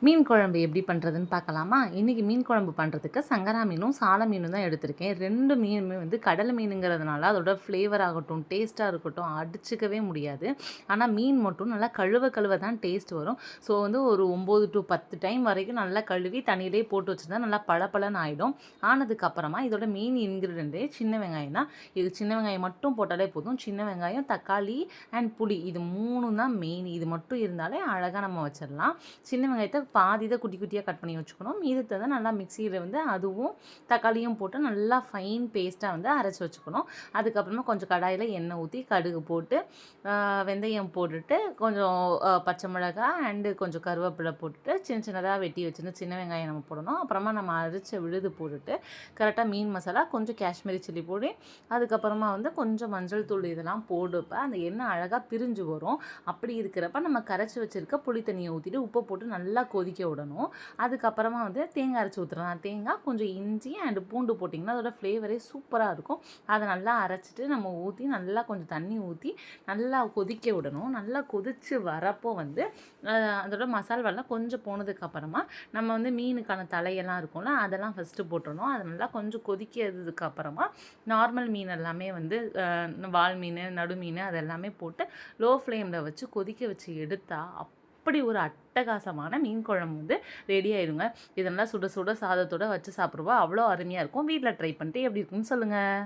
மீன் குழம்பு எப்படி பண்ணுறதுன்னு பார்க்கலாமா? இன்றைக்கி மீன் குழம்பு பண்ணுறதுக்கு சங்கரா மீனும், சால மீனும் தான் எடுத்திருக்கேன். 2 மீனுமே வந்து கடல் மீனுங்கிறதுனால அதோட ஃப்ளேவர் ஆகட்டும், டேஸ்ட்டாக இருக்கட்டும் அடிச்சுக்கவே முடியாது. ஆனால் மீன் மட்டும் நல்லா கழுவ தான் டேஸ்ட் வரும். ஸோ வந்து ஒரு 9 to 10 டைம் வரைக்கும் நல்லா கழுவி தண்ணியிலே போட்டு வச்சுருந்தா நல்லா பளபளன்னு ஆகிடும். ஆனதுக்கப்புறமா இதோட மெயின் இன்க்ரீடியண்ட்டே சின்ன வெங்காயம் தான். இது சின்ன வெங்காயம் மட்டும் போட்டாலே போதும். சின்ன வெங்காயம், தக்காளி அண்ட் புளி இது 3 தான் மெயின். இது மட்டும் இருந்தாலே அழகாக நம்ம வச்சிடலாம். சின்ன வெங்காயத்தை பாதி இதை குட்டி குட்டியாக கட் பண்ணி வச்சுக்கணும். மீதத்தை தான் நல்லா மிக்சியில் வந்து அதுவும் தக்காளியும் போட்டு நல்லா ஃபைன் பேஸ்ட்டாக வந்து அரைச்சி வச்சுக்கணும். அதுக்கப்புறமா கொஞ்சம் கடாயில் எண்ணெய் ஊற்றி கடுகு போட்டு வெந்தயம் போட்டுட்டு கொஞ்சம் பச்சை மிளகாய் அண்டு கொஞ்சம் கருவேப்பிலை போட்டுட்டு சின்ன சின்னதாக வெட்டி வச்சுருந்து சின்ன வெங்காயம் நம்ம போடணும். அப்புறமா நம்ம அரைச்ச விழுது போட்டுட்டு கரெக்டாக மீன் மசாலா, கொஞ்சம் காஷ்மீரி சில்லி பொடி, அதுக்கப்புறமா வந்து கொஞ்சம் மஞ்சள் தூள் இதெல்லாம் போடுப்ப அந்த எண்ணெய் அழகாக பிரிஞ்சு வரும். அப்படி இருக்கிறப்ப நம்ம கரைச்சி வச்சுருக்க புளி தண்ணியை ஊற்றிட்டு உப்பை போட்டு நல்லா கொதிக்க விடணும். அதுக்கப்புறமா வந்து தேங்காய் அரைச்சி ஊற்றுறலாம். தேங்காய், கொஞ்சம் இஞ்சி அண்டு பூண்டு போட்டிங்கன்னா அதோட ஃப்ளேவரே சூப்பராக இருக்கும். அதை நல்லா அரைச்சிட்டு நம்ம ஊற்றி நல்லா கொஞ்சம் தண்ணி ஊற்றி நல்லா கொதிக்க விடணும். நல்லா கொதித்து வரப்போ வந்து அதோட மசாலாவெல்லாம் கொஞ்சம் போனதுக்கப்புறமா நம்ம வந்து மீனுக்கான தலையெல்லாம் இருக்கும்ல அதெல்லாம் ஃபஸ்ட்டு போட்டுடணும். அது நல்லா கொஞ்சம் கொதிக்கிறதுக்கப்புறமா நார்மல் மீன் எல்லாமே வந்து வால் மீன், நடு மீன் அதெல்லாமே போட்டு லோ ஃப்ளேமில் வச்சு கொதிக்க வச்சு எடுத்தால் அப்படி ஒரு அட்டகாசமான மீன் குழம்பு வந்து ரெடி ஆயிடுங்க. இதெல்லாம் சுட சுட சாதத்தோடு வச்சு சாப்பிடுவா அவ்வளோ அருமையாக இருக்கும். வீட்டில் ட்ரை பண்ணிட்டு எப்படி இருக்குன்னு சொல்லுங்கள்.